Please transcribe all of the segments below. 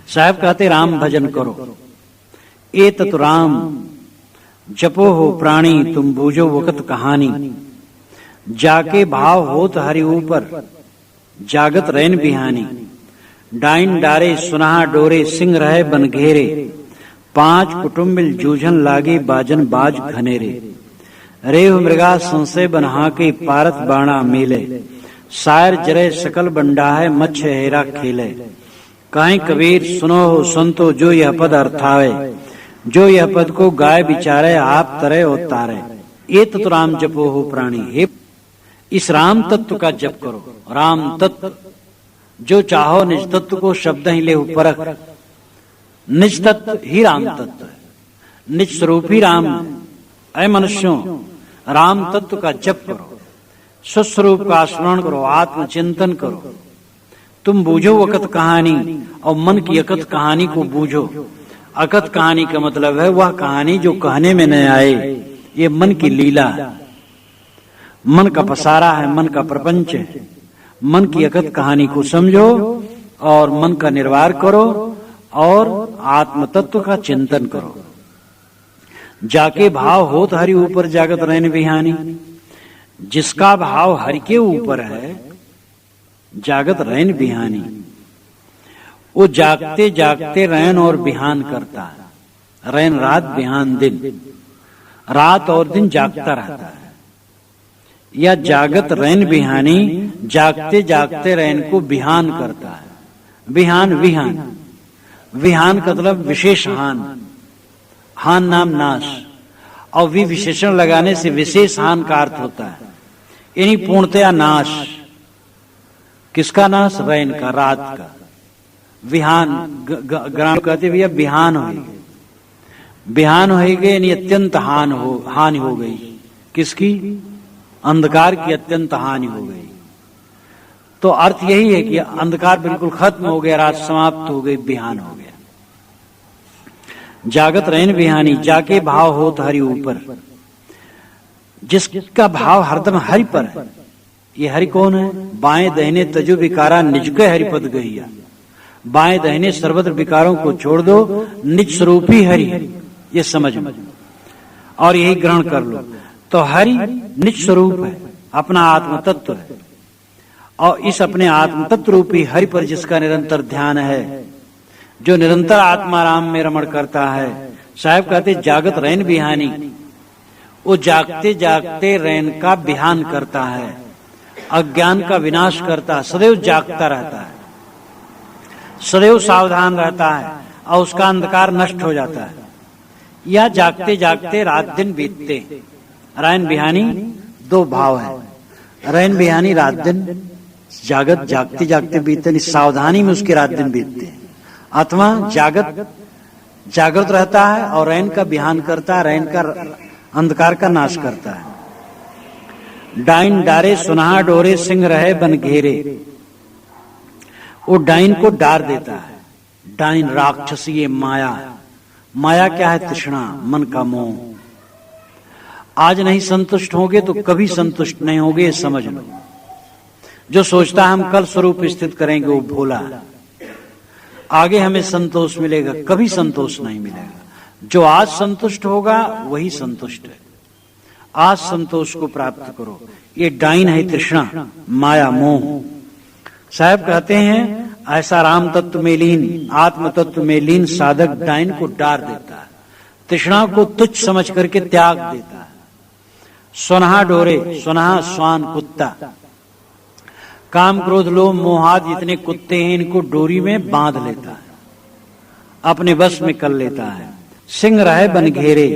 साहब कहते राम भजन करो, ए तत् राम जपो हो प्राणी, तुम बूझो वकत कहानी। जाके भाव होत हरि ऊपर, जागत रैन बिहानी। डाइन डारे सुनहा डोरे, सिंह रहे बन घेरे। पांच कुटुम्बिल जूझन लागे, बाजन बाज घनेरे। रेव मृगा संशय बनहा के, पारत बाणा मेले। शायर जरे सकल बंडाहे, मच्छ हेरा खेले। कहीं कबीर सुनो हो संतो, जो यह पद अर्थावे। जो यह पद को गाय बिचारे, आप तरे और तारे। ये तत्व राम जपो हो प्राणी, हे इस राम तत्व का जप करो। राम तत्व जो चाहो निज तत्व को शब्द ही ले परख। निज तत्व ही राम तत्व है, निज स्वरूप ही राम है। ऐ मनुष्यों, राम तत्व का जप करो, स्वस्वरूप का स्मरण करो, आत्मचिंतन करो। तुम बूझो वकत कहानी, और मन की अकथ कहानी को बूझो। अकथ कहानी का मतलब है वह कहानी जो कहने में न आए। ये मन की लीला है, मन का पसारा है, मन का प्रपंच है। मन की अकथ कहानी को समझो और मन का निर्वाह करो और आत्म तत्व का चिंतन करो। जाके भाव होत हरि ऊपर, जागत रैन बिहानी। जिसका भाव हरि के ऊपर है, जागत रैन बिहानी, वो जागते जागते रैन और बिहान करता है। रैन रात, बिहान दिन, रात और दिन जागता रहता है। या जागत रैन बिहानी, जागते जागते रैन को बिहान करता है। बिहान विहान, विहान का मतलब विशेष हान, हान नाम नाश, और वि विशेषण लगाने से विशेष हान का अर्थ होता है। यानी पूर्णतया नाश। किसका नाश? रैन का, रात का। विहान ग्राम कहते भैया बिहान हो गए, बिहान हो गए यानी अत्यंत हानि हो गई। किसकी? अंधकार की अत्यंत हानि हो गई। तो अर्थ यही है कि अंधकार बिल्कुल खत्म हो गया, रात समाप्त हो गई, बिहान हो गया। जागत रैन बिहानी, जाके भाव होत हरि ऊपर। जिसका भाव हरदम हरि पर है। ये हरि कौन है? बाएं दहने तजु विकारा, निज के हरिपद गहिया। बाएं दहने सर्वत्र विकारों को छोड़ दो, निज स्वरूप ही हरि है। ये समझ में और यही ग्रहण कर लो। तो हरि निज स्वरूप है, अपना आत्म तत्व है। और इस अपने आत्म तत्व रूपी हरि पर जिसका निरंतर ध्यान है, जो निरंतर आत्माराम में रमण करता है, साहब कहते जागत रैन बिहानी। वो जागते जागते रैन का बिहान करता है, अज्ञान का विनाश करता है। सदैव जागता रहता है, सदैव सावधान रहता है और उसका अंधकार नष्ट हो जाता है। या जागते जागते रात दिन बीतते। रैन बिहानी दो भाव है। रैन बिहानी रात दिन, जागत जागते जागते बीतते, सावधानी में उसके रात दिन बीतते। आत्मा जागृत रहता है और रैन का बिहान करता है, रैन का अंधकार का नाश करता है। डाइन डारे सुनहा डोरे, सिंह रहे बन घेरे। वो डाइन को डार देता है। डाइन राक्षसी, ये माया। माया क्या है? तृष्णा, मन का मोह। आज नहीं संतुष्ट होगे तो कभी संतुष्ट नहीं होगे, समझ लो। जो सोचता है हम कल स्वरूप स्थित करेंगे, वो भोला है। आगे हमें संतोष मिलेगा, कभी संतोष नहीं मिलेगा। जो आज संतुष्ट होगा वही संतुष्ट है। आज संतोष को प्राप्त करो। ये डाइन है तृष्णा, माया, मोह। साहब कहते हैं ऐसा राम तत्व में लीन, आत्म तत्व में लीन साधक डाइन को डार देता है, तृष्णा को तुच्छ समझ करके त्याग देता है। सुनहा डोरे, सुनहा स्वान कुत्ता, काम क्रोध लोभ मोहाद जितने कुत्ते हैं इनको डोरी में बांध लेता है, अपने वश में कर लेता है। सिंह रहे बन घेरे,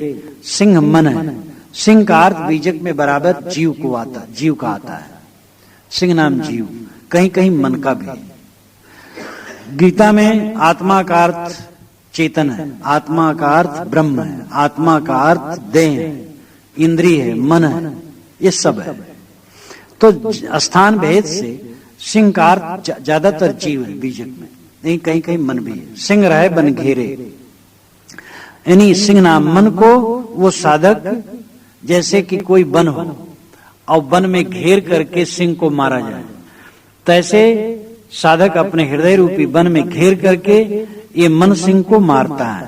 सिंह मन है। सिंह का अर्थ बीजक में बराबर जीव को आता, जीव का आता है। सिंह नाम जीव, कहीं कहीं मन का भी है। गीता में आत्मा का अर्थ चेतन है, आत्मा का अर्थ ब्रह्म है, आत्मा का अर्थ देह है, इंद्रिय है, मन है, ये सब है। तो स्थान भेद से सिंह का अर्थ ज्यादातर जीव है बीजक में, नहीं कहीं कहीं मन भी है। सिंह रहे बन घेरे, यानी सिंह नाम मन को वो साधक जैसे कि कोई वन हो और वन में घेर करके सिंह को मारा जाए, तैसे साधक अपने हृदय रूपी वन में घेर करके ये मन सिंह को मारता है,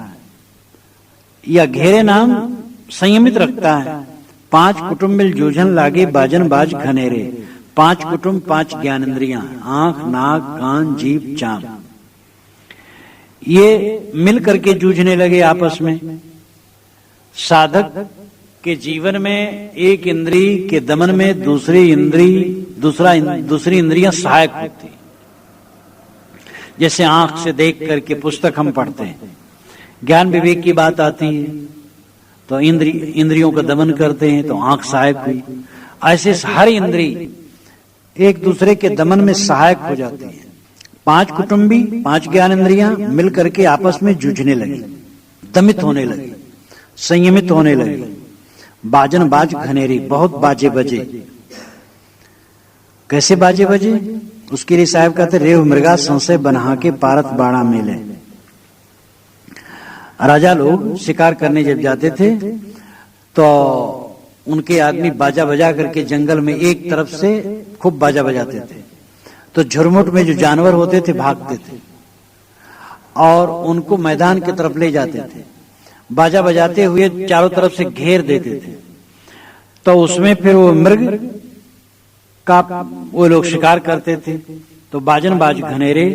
या घेरे नाम संयमित रखता है। 5 कुटुंब मिल जूझन लागे बाजन बाज घनेरे। 5 कुटुंब 5 ज्ञानेंद्रियां, आंख नाक कान जीभ चाम, ये मिल करके जूझने लगे आपस में। साधक के जीवन में एक इंद्री के दमन में दूसरी इंद्रियां सहायक होती। जैसे आंख से देख करके पुस्तक हम पढ़ते हैं, ज्ञान विवेक की बात आती है तो इंद्रियों का दमन करते हैं तो आंख सहायक हुई। ऐसे हर इंद्री एक दूसरे के दमन में सहायक हो जाती है। 5 कुटुंबी 5 ज्ञान इंद्रियां मिल करके आपस में जूझने लगी, दमित होने लगी, संयमित होने लगी। बाजन बाज घनेरी, बहुत बाजे बजे। कैसे बाजे बजे? उसके लिए साहब कहते रेव मृगा संशय बना के पारत बाड़ा मेले। राजा लोग शिकार करने जब जाते थे तो उनके आदमी बाजा बजा करके जंगल में एक तरफ से खूब बाजा बजाते थे, तो झुरमुट में जो जानवर होते थे भागते थे और उनको मैदान की तरफ ले जाते थे। बाजा बजाते हुए चारों तरफ से घेर देते थे, तो उसमें फिर वो मृग का वो लोग शिकार करते थे। तो बाजन बाज घनेरे,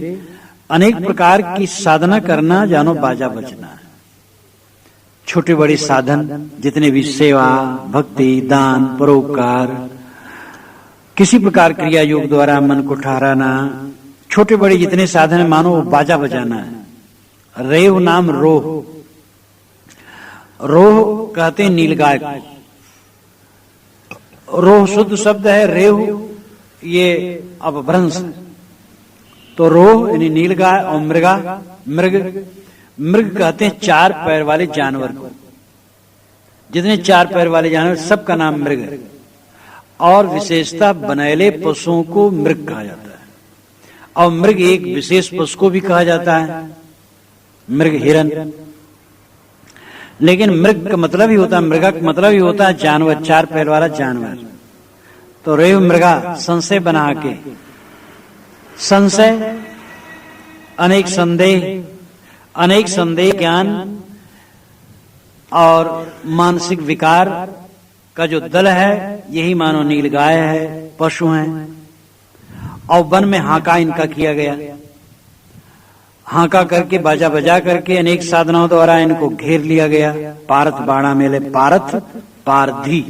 अनेक प्रकार की साधना करना जानो बाजा बजना है। छोटे बड़े साधन जितने भी, सेवा भक्ति दान परोपकार, किसी प्रकार क्रिया योग द्वारा मन को ठहराना, छोटे बड़े जितने साधन है मानो वो बाजा बजाना है। रेव नाम रोह, रोह कहते हैं नीलगाय को। रोह शुद्ध शब्द है, रेव ये अपभ्रंश। तो रोह यानी नीलगाय और मृग कहते हैं 4 पैर वाले जानवर को। जितने 4 पैर वाले जानवर सबका नाम मृग है। और विशेषता बनैले पशुओं को मृग कहा जाता है। और मृग एक विशेष पशु को भी कहा जाता है, मृग हिरन। लेकिन मृग का मतलब ही होता है, मृगा का मतलब ही होता है जानवर, 4 पैर वाला जानवर। तो रेव मृगा संशय बना के, संशय अनेक संदेह ज्ञान और मानसिक विकार का जो दल है, यही मानो नीलगाय है, पशु हैं। और वन में हाका इनका किया गया, हाका करके बाजा बजा करके अनेक साधनाओं द्वारा इनको घेर लिया गया। पारथ बाड़ा मेले, पारथ पारधी,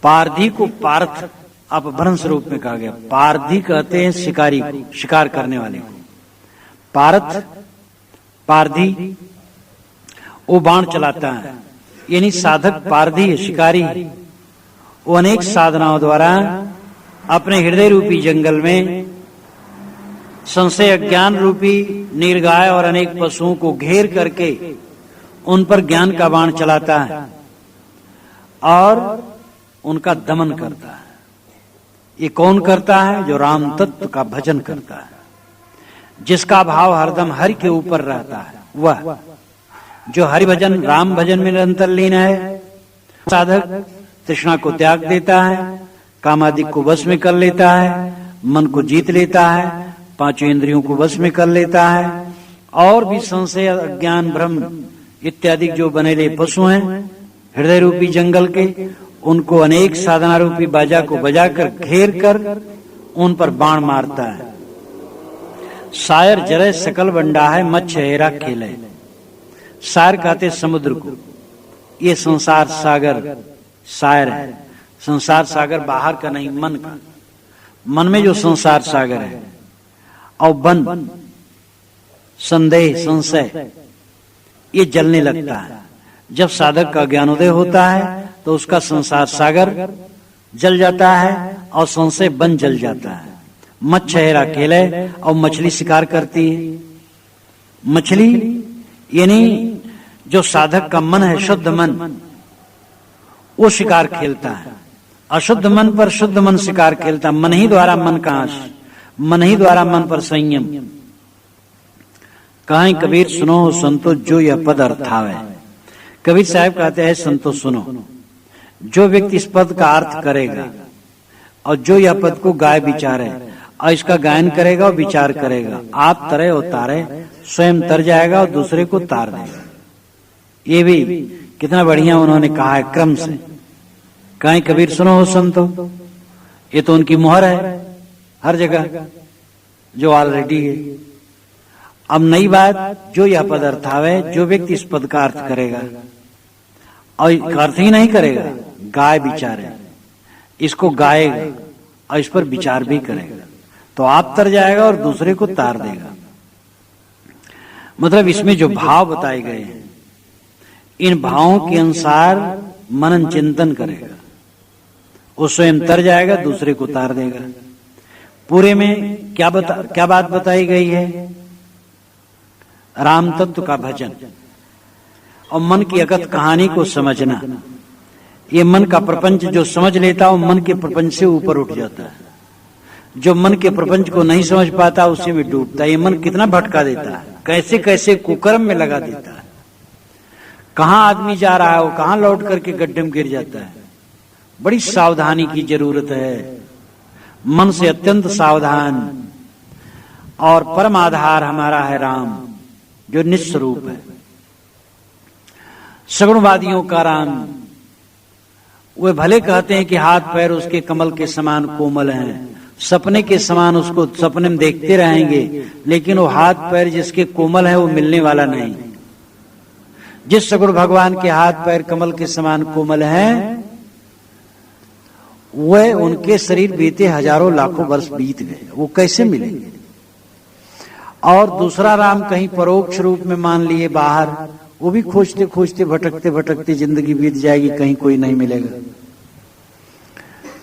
पारधी को पारथ अपभ्रंश रूप में कहा गया। पारधी कहते हैं शिकारी को, शिकार करने वाले को। पारथ पारधी वो बाण चलाता है, यानी साधक पारधी है, शिकारी है। वो अनेक साधनाओं द्वारा अपने हृदय रूपी जंगल में संशय अज्ञान रूपी नीलगाय और अनेक पशुओं को घेर करके उन पर ज्ञान का बाण चलाता है और उनका दमन करता है। ये कौन करता है? जो राम तत्व का भजन करता है, जिसका भाव हरदम हरि के ऊपर रहता है। वह जो हरि भजन राम भजन में निरंतर लीन है, साधक तृष्णा को त्याग देता है, कामादिक को वश में कर लेता है, मन को जीत लेता है, 5 इंद्रियों को वश में कर लेता है, और भी संशय अज्ञान भ्रम इत्यादि जो बनेले पशु हैं हृदय रूपी जंगल के, उनको अनेक साधना रूपी बाजा को बजाकर घेर कर उन पर बाण मारता है। सायर जरे सकल बंडा है, मच्छर हेरा खेले। सायर कहते समुद्र को, ये संसार सागर सायर है। संसार सागर बाहर का नहीं, मन का। मन में जो संसार सागर है, और बन संदेह संशय ये जलने लगता है। जब साधक का ज्ञानोदय होता है तो उसका संसार सागर जल जाता है और संशय बन जल जाता है। मच्छर अकेले, और मछली शिकार करती है। मछली यानी जो साधक का मन है, शुद्ध मन, वो शिकार खेलता है। अशुद्ध मन पर शुद्ध मन शिकार खेलता। मन ही द्वारा मन का आश, मन ही द्वारा मन पर संयम। कहीं कबीर सुनो संतो जो यह पद अर्थावे। कबीर साहब कहते हैं संतो सुनो, जो व्यक्ति इस पद का अर्थ करेगा और जो यह पद को गाय विचारे और इसका गायन करेगा और विचार करेगा। आप तरे और तारे, स्वयं तर जाएगा और दूसरे को तार देगा। ये भी कितना बढ़िया उन्होंने कहा है क्रम से। कहीं कबीर सुनो हो संतो, ये तो उनकी मोहर है हर जगह जो ऑलरेडी है। अब नई बात, जो यह पद अर्थावे, जो व्यक्ति इस पद का अर्थ करेगा और अर्थ ही नहीं करेगा, गाय विचारे, इसको गाएगा और इस पर विचार भी करेगा, तो आप तर जाएगा और दूसरे को तार देगा। मतलब इसमें जो भाव बताए गए हैं, इन भावों के अनुसार मनन चिंतन करेगा, वो स्वयं तर जाएगा, दूसरे को तार देगा। पूरे में क्या बात बताई गई है? राम तत्व का भजन और मन की अगत कहानी को समझना। ये मन का प्रपंच जो समझ लेता है, वो मन के प्रपंच से ऊपर उठ जाता है। जो मन के प्रपंच को नहीं समझ पाता, उसे भी डूबता है। ये मन कितना भटका देता है, कैसे कैसे कुकर्म में लगा देता है। कहां आदमी जा रहा है, वो कहां लौट करके गड्ढे में गिर जाता है। बड़ी सावधानी की जरूरत है, मन से अत्यंत सावधान। और परम आधार हमारा है राम, जो निस्वरूप है। सगुणवादियों का राम, वे भले कहते हैं कि हाथ पैर उसके कमल के समान कोमल हैं, सपने के समान उसको सपने में देखते रहेंगे, लेकिन वो हाथ पैर जिसके कोमल है वो मिलने वाला नहीं। जिस सगुण भगवान के हाथ पैर कमल के समान कोमल हैं, वह उनके शरीर बीते हजारों लाखों वर्ष बीत गए, वो कैसे मिलेंगे? और दूसरा राम कहीं परोक्ष रूप में मान लिए बाहर, वो भी खोजते खोजते भटकते भटकते जिंदगी बीत जाएगी, कहीं कोई नहीं मिलेगा।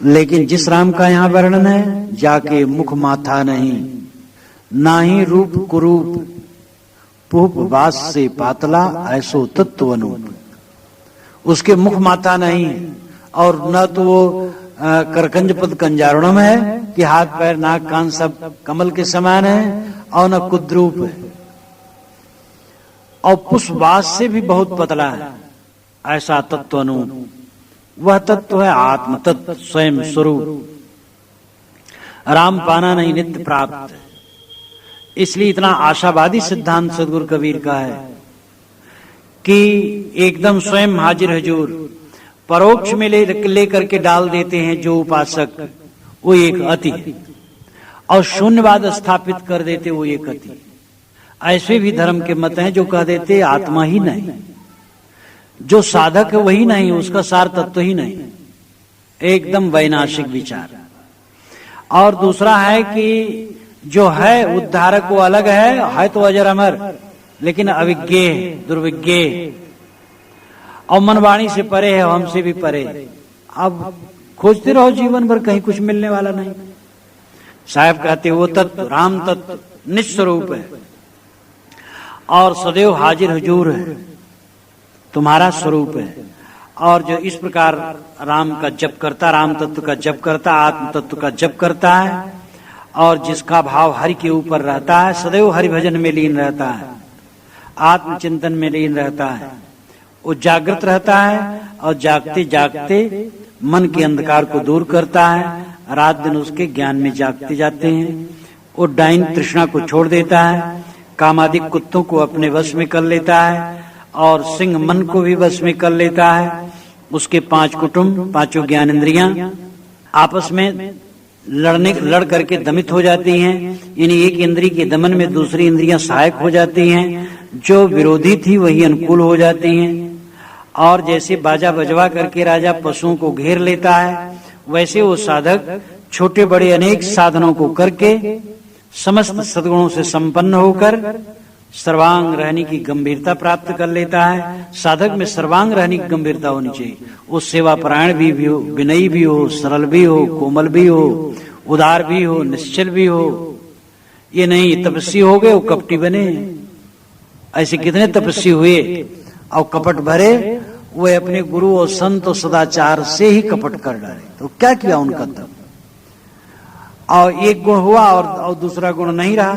लेकिन जिस राम का यहाँ वर्णन है, जाके मुख माथा नहीं, ना ही रूप कुरूप, पूप वास से पातला, ऐसो तत्व अनूप। उसके मुख माथा नहीं, और न तो वो करकंज पद कंजारुणम है कि हाथ पैर नाक कान सब कमल के समान है, और न कुद्रूप है, और पुष्पवास से भी बहुत पतला है। ऐसा तत्व अनूप, वह तत्व है आत्म तत्व, स्वयं स्वरूप। राम पाना नहीं नित्य प्राप्त। इसलिए इतना आशावादी सिद्धांत सदगुरु कबीर का है कि एकदम स्वयं हाजिर हजूर, परोक्ष में ले करके डाल देते हैं जो उपासक, वो एक अति है, और शून्यवाद स्थापित कर देते वो एक अति। ऐसे भी धर्म के मत हैं जो कह देते आत्मा ही नहीं, जो साधक है वही नहीं, उसका सार तत्व ही नहीं, एकदम वैनाशिक विचार। और दूसरा है कि जो है उद्धारक वो अलग है तो अजर अमर, लेकिन अविज्ञ दुर्विज्ञ और मनवाणी से परे है, हमसे भी परे। अब खोजते रहो जीवन भर, कहीं कुछ मिलने वाला नहीं। साहब कहते वो तत्व राम तत्व निस्वरूप है और सदैव हाजिर हुजूर है, तुम्हारा स्वरूप है। और जो इस प्रकार राम का जप करता, राम तत्व का जप करता, आत्म तत्व का जप करता है, और जिसका भाव हरि के ऊपर रहता है, सदैव हरि भजन में लीन रहता है, आत्मचिंतन में लीन रहता है, वो जागृत रहता है और जागते जागते मन के अंधकार को दूर करता है। रात दिन उसके ज्ञान में जागते जाते हैं। वो डाइन तृष्णा को छोड़ देता है, कामादिक कुत्तों को अपने वश में कर लेता है, और सिंह मन को भी वश में कर लेता है। उसके पांच कुटुंब, पांचों ज्ञान इंद्रियां आपस में लड़ करके दमित हो जाती हैं। यानी एक इंद्री के दमन में दूसरी इंद्रियां सहायक हो जाती हैं, जो विरोधी थी वही अनुकूल हो जाती हैं। और जैसे बाजा बजवा करके राजा पशुओं को घेर लेता है, वैसे वो साधक छोटे बड़े अनेक साधनों को करके समस्त सद्गुणों से संपन्न होकर सर्वांग रहने की गंभीरता प्राप्त कर लेता है। साधक में सर्वांग रहने की गंभीरता होनी चाहिए। वो सेवा परायण भी हो, विनयी भी हो, सरल भी हो, कोमल भी हो, उदार भी हो, निश्चल भी हो। ये नहीं तपस्वी हो गए वो कपटी बने। ऐसे कितने तपस्वी हुए और कपट भरे, वे अपने गुरु और संत और सदाचार से ही कपट कर डाले। तो क्या किया उनका तब? और एक गुण हुआ और दूसरा गुण नहीं रहा,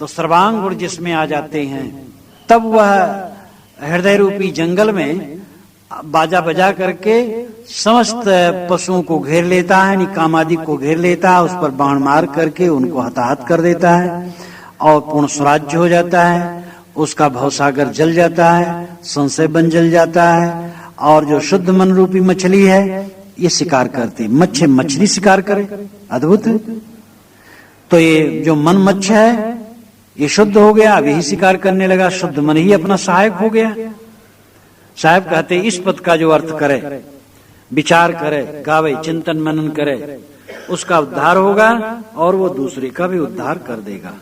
तो सर्वांग गुण जिसमें आ जाते हैं, तब वह हृदय रूपी जंगल में बाजा बजा करके समस्त पशुओं को घेर लेता है, यानी कामादि को घेर लेता है, उस पर बाण मार करके उनको हताहत कर देता है और पूर्ण स्वराज्य हो जाता है। उसका भवसागर जल जाता है, संशय बन जल जाता है, और जो शुद्ध मन रूपी मछली है ये शिकार करती, मछली शिकार करे, अद्भुत। तो ये जो मन मच्छ है ये शुद्ध हो गया, अब यही शिकार करने लगा, शुद्ध मन ही अपना सहायक हो गया। साहब कहते इस पद का जो अर्थ करे, विचार करे, गावे, चिंतन मनन करे, उसका उद्धार होगा और वो दूसरे का भी उद्धार कर देगा।